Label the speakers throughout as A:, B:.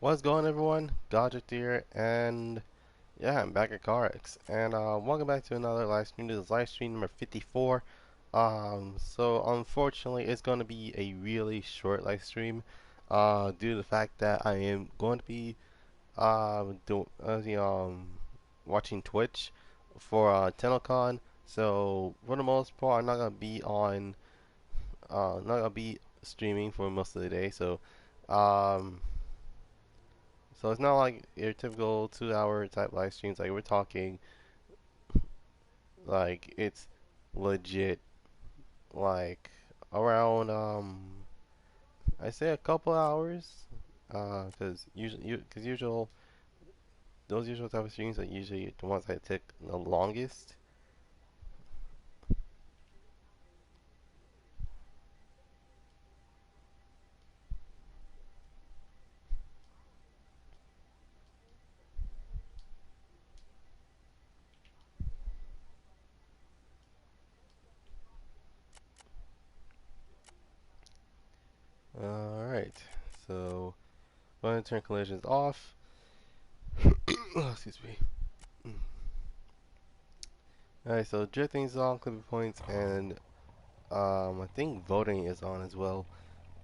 A: What's going on, everyone? Goddrifter here, and yeah, I'm back at CarX, and welcome back to another live stream. This is live stream number 54. So unfortunately, it's going to be a really short live stream, due to the fact that I am going to be watching Twitch for TennoCon. So for the most part, I'm not gonna be on, not gonna be streaming for most of the day. Um. So it's not like your typical 2 hour type live streams. Like we're talking, like it's legit, like around I say a couple hours, because usual those usual type of streams are usually the ones that take the longest. All right, so I'm going to turn collisions off. Oh, excuse me. All right, so drifting's on, clipping points, and I think voting is on as well.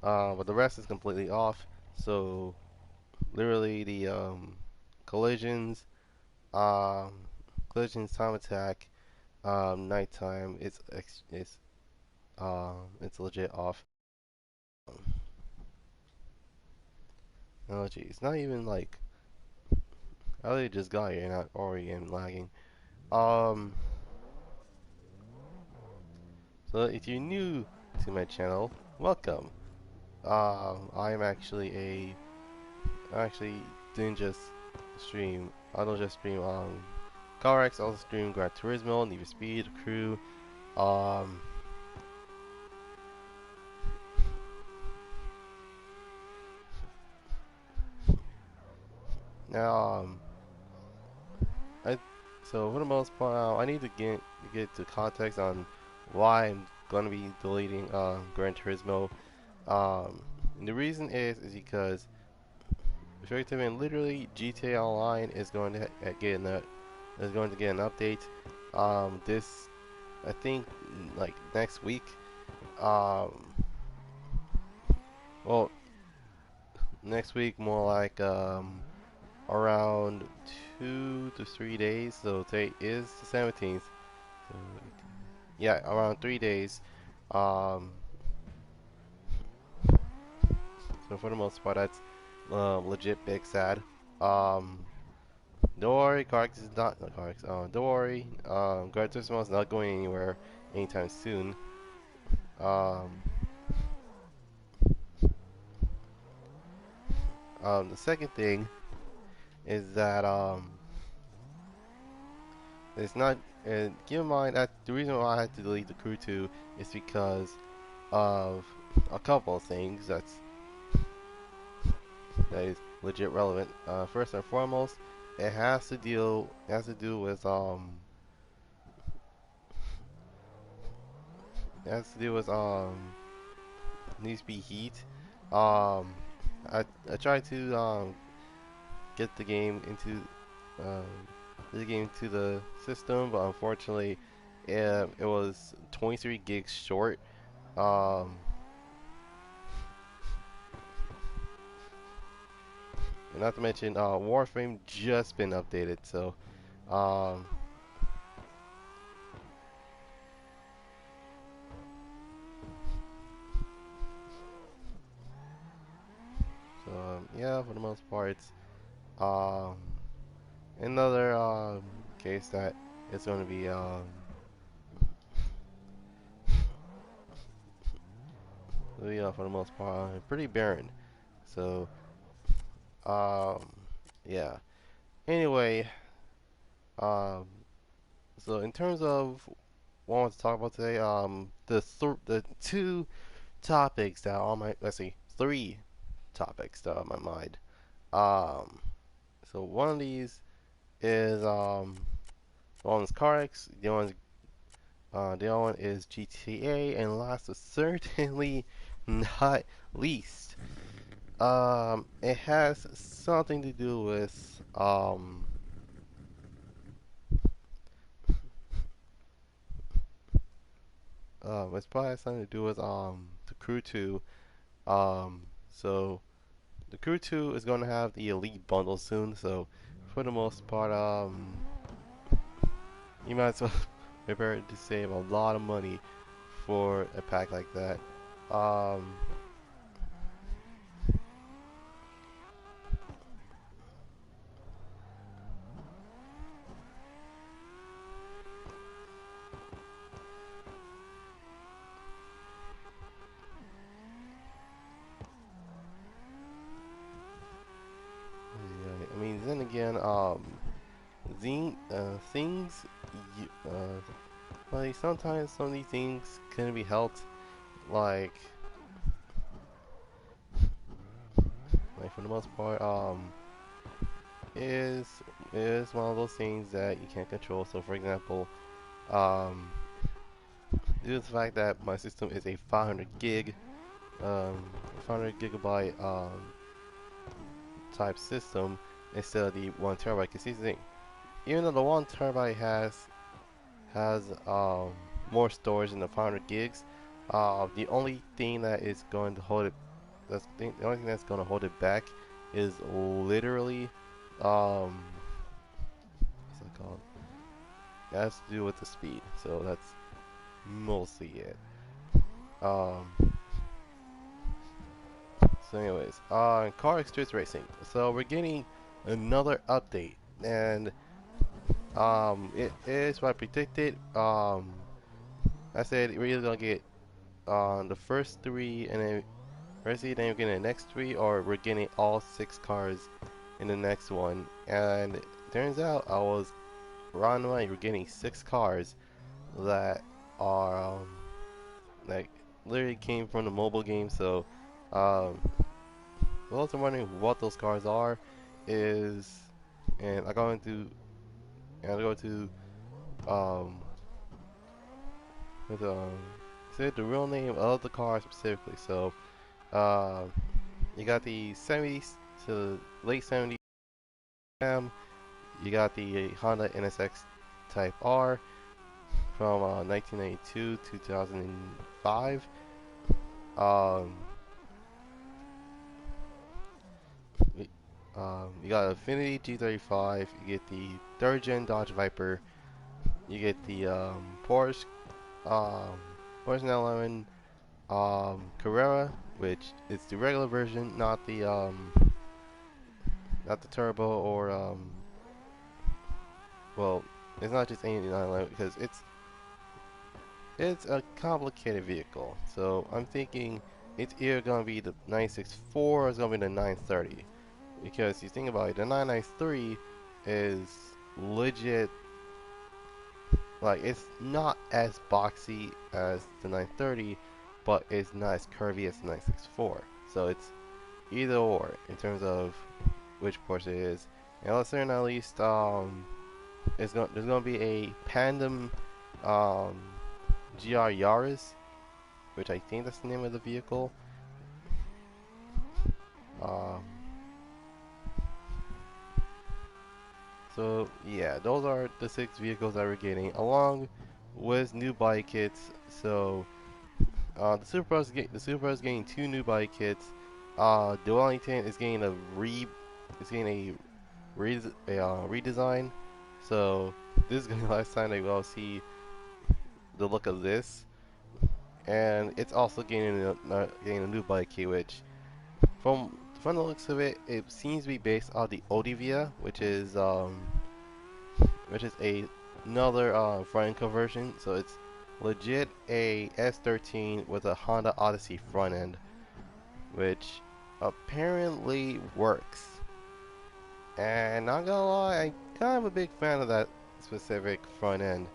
A: But the rest is completely off. So literally the collisions, um, collisions, time attack, nighttime. It's legit off. Oh gee, it's not even like I really just got here and I already am lagging. Um, so if you're new to my channel, welcome. I am actually I actually didn't just stream. I don't just stream CarX. I also stream Gran Turismo, Need for Speed, Crew. Um, now I so for the most part, I need to get to context on why I'm gonna be deleting Gran Turismo. And the reason is because effectively and literally GTA Online is going to is going to get an update. This I think like next week. Um, well, next week more like around 2 to 3 days. So today is the 17th. So, yeah, around 3 days. Um, so for the most part, that's legit big sad. Um, don't worry, Carx is not Carx. Don't worry, Gran Turismo is not going anywhere anytime soon. Um, the second thing is that it's not. And keep in mind that the reason why I had to delete the Crew 2 is because of a couple of things that is legit relevant. First and foremost, it has to do with it has to do with needs to be heat. Um, I tried to get um the game to the system, but unfortunately, it was 23 gigs short. Um, and not to mention, Warframe just been updated, um, yeah, for the most part, um, another case that it's going to be for the most part pretty barren. So um, yeah. Anyway, um, so in terms of what I want to talk about today, the two topics that are on my let's see, three topics that are on my mind. Um, so one of these is one is CarX, the other one is GTA, and last but certainly not least, It has something to do with it's probably something to do with the Crew 2. So the Crew 2 is going to have the Elite bundle soon. So for the most part, you might as well prepare to save a lot of money for a pack like that. Um, yeah, I mean, then again, things, like sometimes some of these things can be helped, like, for the most part, is is one of those things that you can't control. So, for example, um, due to the fact that my system is a 500 gig, 500 gigabyte type system instead of the 1 terabyte. Because here's the thing, even though the 1 terabyte has more storage than the 500 gigs, the only thing that is going to hold it the only thing that's going to hold it back is literally what's it called? It has to do with the speed. So that's mostly it. Um, so anyways, car extreme racing. So we're getting another update, and it is what I predicted. I said we're either gonna get the first three, and then then we're getting the next three, or we're getting all 6 cars in the next one. And it turns out I was wrong. We're getting 6 cars that are like literally came from the mobile game. So, um, for those who are wondering what those cars are, is and I go to um with say the real name of the car specifically. So, uh, you got the 70s to late 70s M. You got the Honda NSX Type R from 1992 to 2005. Um, you got Infiniti G35. You get the third gen Dodge Viper. You get the um, Porsche 911 Carrera, which is the regular version, not the turbo or well, it's not just any 911 because it's a complicated vehicle. So I'm thinking it's either gonna be the 964 or it's gonna be the 930. Because you think about it, the 993 is legit. Like, it's not as boxy as the 930, but it's not as curvy as the 964. So it's either or in terms of which Porsche it is. And let's say not least, there's gonna be a Pandem um, GR Yaris, which I think that's the name of the vehicle. Um, So yeah, those are the 6 vehicles that we're getting, along with new bike kits. So the Super Pro is getting 2 new bike kits. The Wellington is getting a redesign. So this is gonna be the last time that we'll see the look of this, and it's also getting a new bike kit, which from the looks of it, it seems to be based on the Odivia, which is another front end conversion. So it's legit a S13 with a Honda Odyssey front end, which apparently works. And not gonna lie, I'm kind of a big fan of that specific front end.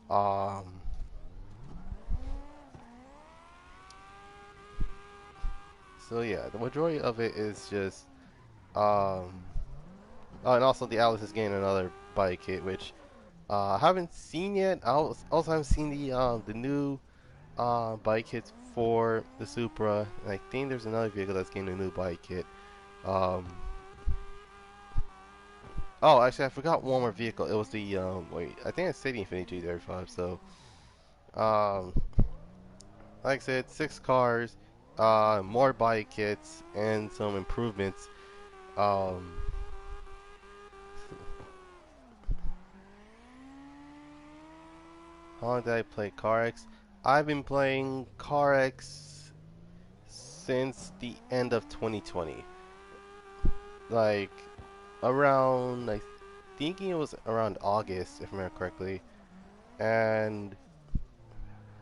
A: Um, so yeah, the majority of it is just oh, and also the Alice is getting another bike kit, which I haven't seen yet. I also haven't seen the new bike kits for the Supra, and I think there's another vehicle that's getting a new bike kit. Um, oh, actually, I forgot one more vehicle. It was the wait, I think it's City Infinity G35. So, um, like I said, 6 cars, more bike kits, and some improvements. Um, how long did I play CarX? I've been playing CarX since the end of 2020. Like around, I thinking it was around August, if I remember correctly. And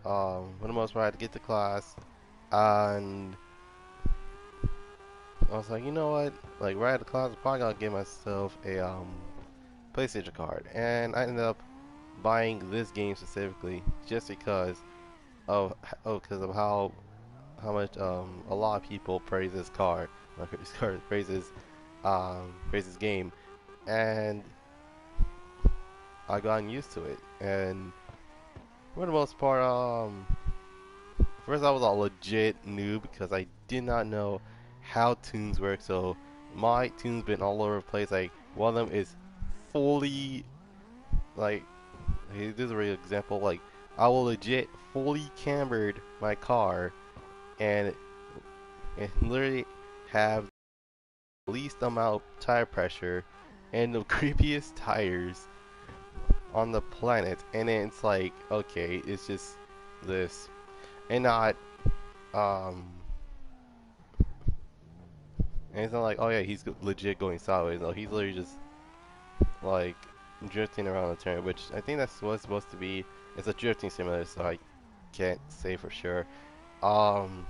A: for the most part, I had to get to class, and I was like, you know what? Like right at the class, I'm probably gonna get myself a PlayStation card, and I ended up buying this game specifically just because of how much a lot of people praise this car, this car praises game, and I gotten used to it. And for the most part, first I was a legit noob because I did not know how tunes work. So my tunes been all over the place. Like one of them is fully like, hey, this is a real example. Like I will legit fully cambered my car and literally have the least amount of tire pressure and the creepiest tires on the planet. And then it's like, okay, it's just this, and not um, and it's not like, oh yeah, he's legit going sideways. No, he's literally just like drifting around the turn, which I think that's what it's supposed to be. It's a drifting simulator, so I can't say for sure. Um,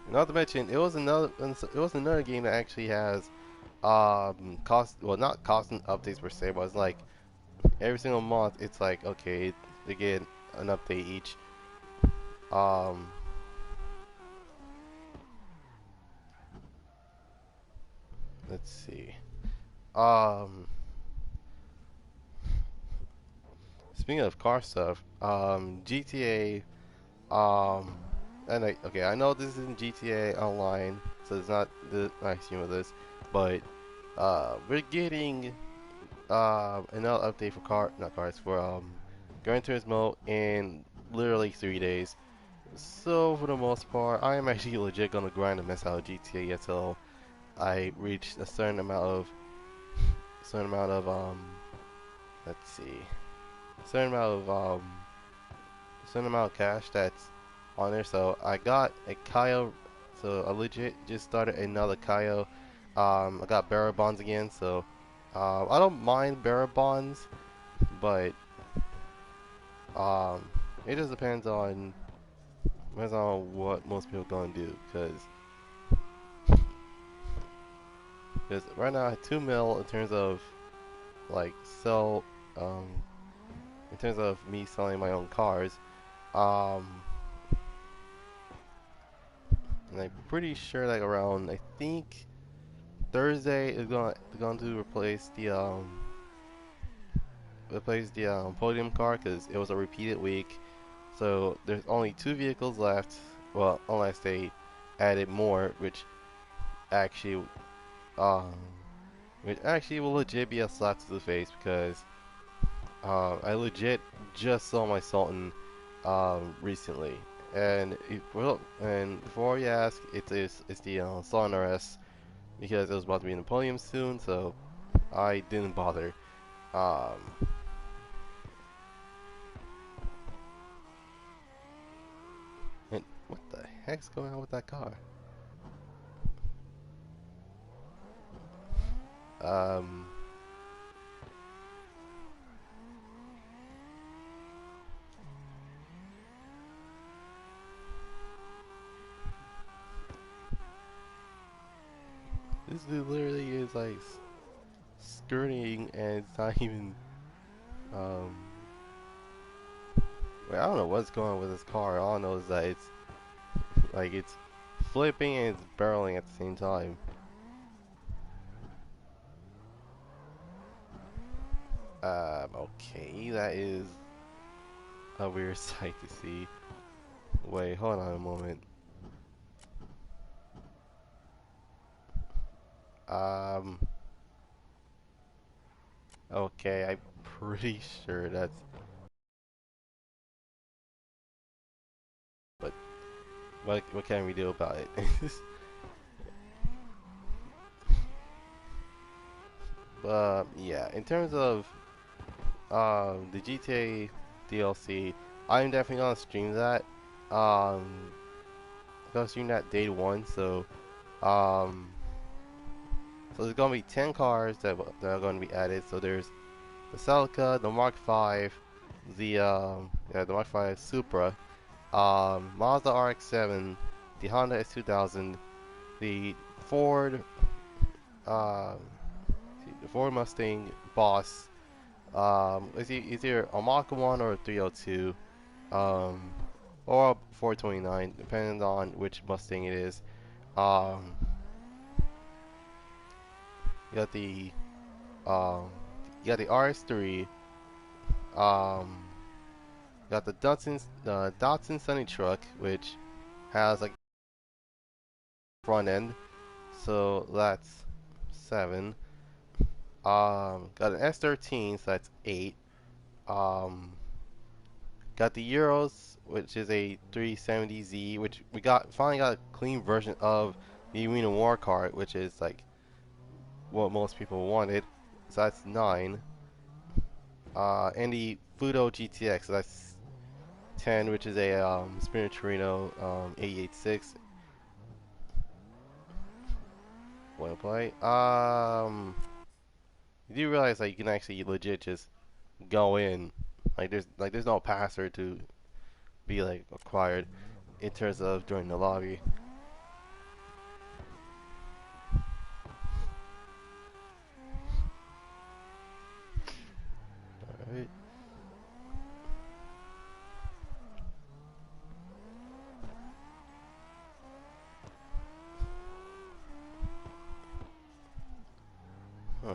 A: Not to mention, it was another game that actually has not constant updates per se, but it's like every single month it's like, okay, they get an update each. Um, let's see. Um, Speaking of car stuff, GTA. Um, okay, I know this isn't GTA Online, so it's not the nice theme of this, but we're getting another update for not cars, for Gran Turismo in literally 3 days. So for the most part, I am actually legit gonna grind the mess out of GTA until I reach a certain amount of let's see, certain amount of certain amount of cash that's on there. So I got a Kaio, so I legit just started another Kaio. I got bearer bonds again, so I don't mind bearer bonds, but um, it just depends on what most people gonna do, because right now I have 2 mil in terms of like sell um in terms of me selling my own cars. Um, and I'm pretty sure like around, I think Thursday is going to replace the podium car because it was a repeated week. So there's only 2 vehicles left. Well, unless they added more, actually um which actually will legit be a slap to the face because I legit just saw my Sultan recently. And before you ask, it's the Sultan RS because it was about to be in the podium soon, so I didn't bother. Um, and what the heck's going on with that car? Um, this dude literally is like skirting, and it's not even. Um, I don't know what's going on with this car. All I know is that it's flipping and it's barreling at the same time. Okay, that is a weird sight to see. Wait, hold on a moment. Um, okay, I'm pretty sure that's, but what can we do about it? But yeah, in terms of the GTA DLC, I'm definitely gonna stream that. Um, gonna stream that day one. Um, so there's gonna be 10 cars that are gonna be added. So there's the Celica, the Mark V, the Mark V Supra, Mazda RX-7, the Honda S2000, the Ford, uh, the Ford Mustang Boss. It's either a Mach 1 or a 302, um, or a 429, depending on which Mustang it is. Um, you got the um, you got the RS3. Um, you got the Datsun Sunny Truck, which has like front end, so that's 7. Got an S13, so that's 8. Um, got the Euros, which is a 370Z, which we finally got a clean version of the Arena War card, which is like what most people wanted. So that's 9. And the Fudo GTX, so that's 10, which is a Spinner Torino 886. Want to play? You do realize like you can actually legit just go in, there's no password to be like acquired in terms of joining the lobby. Alright. Huh.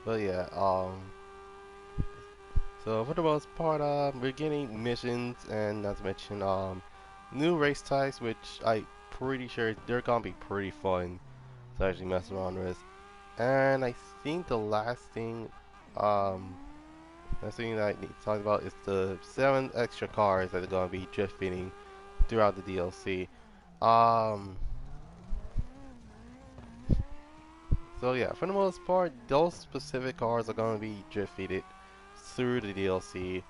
A: But yeah, so for the most part, we're getting missions and not to mention new race types, which I pretty sure they're gonna be pretty fun to actually mess around with. And I think the last thing that I need to talk about is the 7 extra cars that are gonna be drift fitting throughout the DLC. Um, so yeah, for the most part, those specific cars are gonna be drift fitted through the DLC,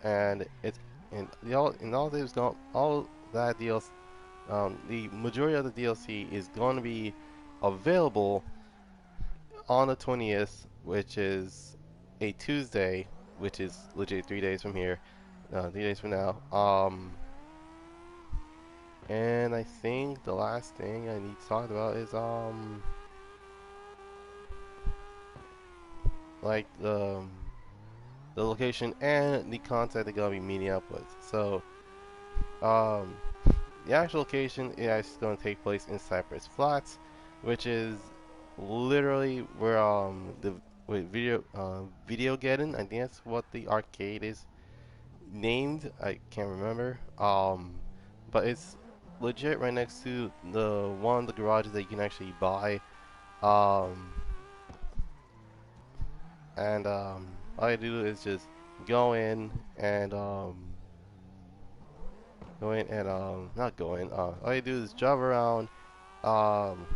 A: and it's and all this going all that DLC, the majority of the DLC is going to be available on the 20th, which is a Tuesday, which is legit 3 days from here, 3 days from now. And I think the last thing I need to talk about is like the location and the content they're gonna be meeting up with. So um, the actual location is actually going to take place in Cypress Flats, which is literally where the video getting. I think that's what the arcade is named. I can't remember. But it's legit right next to the one of the garages that you can actually buy. Um, and all you do is just go in and not go in. All you do is drive around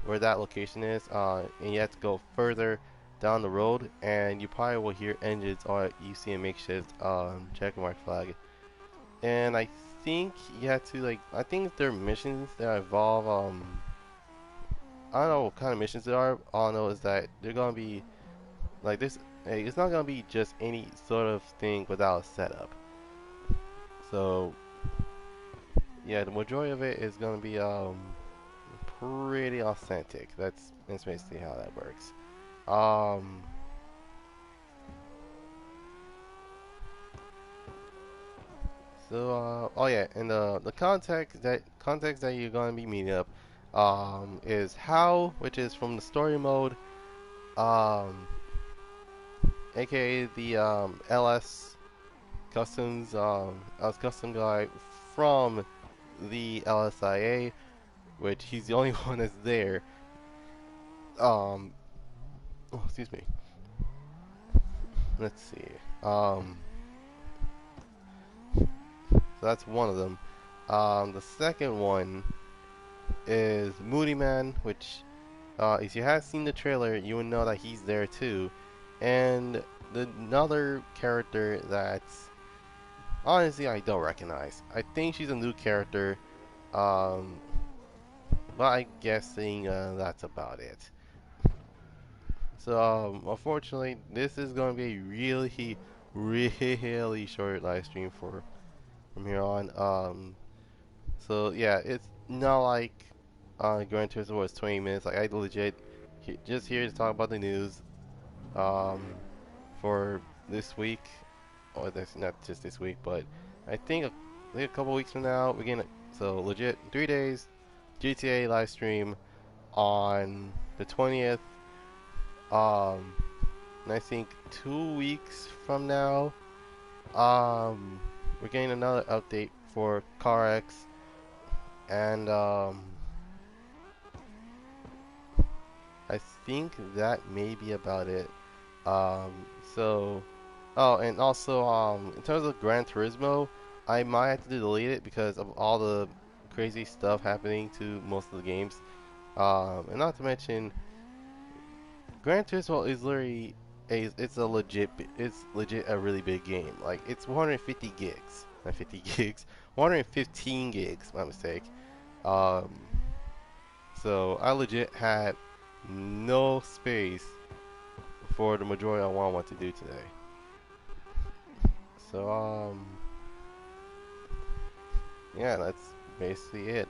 A: where that location is, and you have to go further down the road, and you probably will hear engines or you see a makeshift check mark flag. And I think you have to I think there are missions that involve I don't know what kind of missions there are. All I know is that they're gonna be like this. Hey, it's not gonna be just any sort of thing without a setup. So yeah, the majority of it is gonna be pretty authentic. That's basically how that works. Um, oh yeah, and the context that you're gonna be meeting up, is how, which is from the story mode, um, aka the LS. as custom guy from the LSIA, which he's the only one that's there. Um, oh, excuse me. Let's see. So that's one of them. The second one is Moody Man, which if you have seen the trailer, you would know that he's there too. And another character that's honestly I don't recognize. I think she's a new character, um, but I'm guessing that's about it. So unfortunately, this is going to be a really, really short live stream for from here on. So yeah, it's not like Gran Turismo was 20 minutes. Like I legit just here to talk about the news um, for this week. Or that's not just this week, but I think a couple weeks from now we're gonna so legit 3 days GTA live stream on the 20th. Um, and I think 2 weeks from now, we're getting another update for CarX, and I think that may be about it. So, oh, and also, in terms of Gran Turismo, I might have to delete it because of all the crazy stuff happening to most of the games. And not to mention, Gran Turismo is literally it's legit a really big game. Like it's 150 gigs, not 50 gigs, 115 gigs. My mistake. Um, so I legit had no space for the majority I want to do today. So yeah, that's basically it.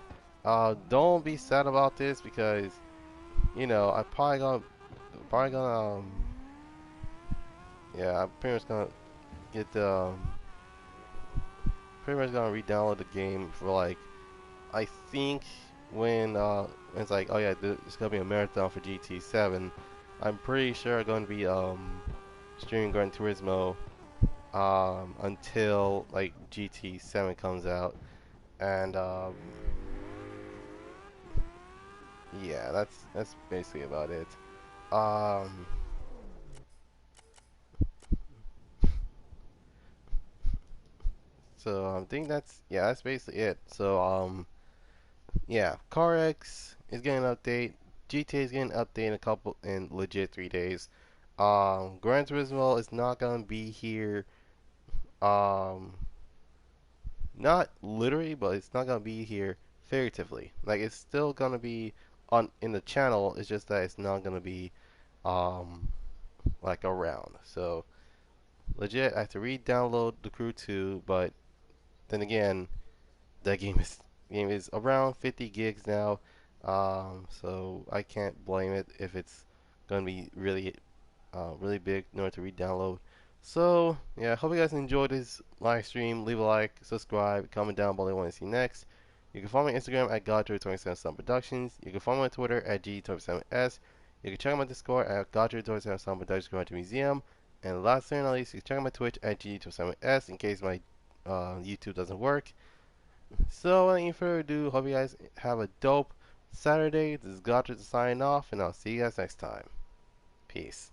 A: Don't be sad about this because I probably gonna yeah, I'm pretty much gonna get pretty much gonna re-download the game for like I think when it's like oh yeah it's gonna be a marathon for GT7. I'm pretty sure I'm gonna be streaming Gran Turismo until like GT7 comes out, and yeah, that's basically about it. Um, so I think that's basically it. So yeah, CarX is getting an update. GTA is getting an update in legit 3 days. Gran Turismo is not gonna be here. Um, not literally, but it's not gonna be here figuratively. Like it's still gonna be on in the channel. It's just that it's not gonna be um like around. So legit, I have to re-download the Crew 2, but then again, that game is around 50 gigs now. So I can't blame it if it's gonna be really big in order to re-download. So yeah, hope you guys enjoyed this live stream. Leave a like, subscribe, comment down below what you want to see next. You can follow me on Instagram at Goddrifter247sun Productions. You can follow me on Twitter at G247s. You can check out my Discord at Goddrifter247sun Productions Garage Museum. And last but not least, you can check out my Twitch at G247s in case my YouTube doesn't work. So without any further ado, hope you guys have a dope Saturday. This is Goddrifter signing off, and I'll see you guys next time. Peace.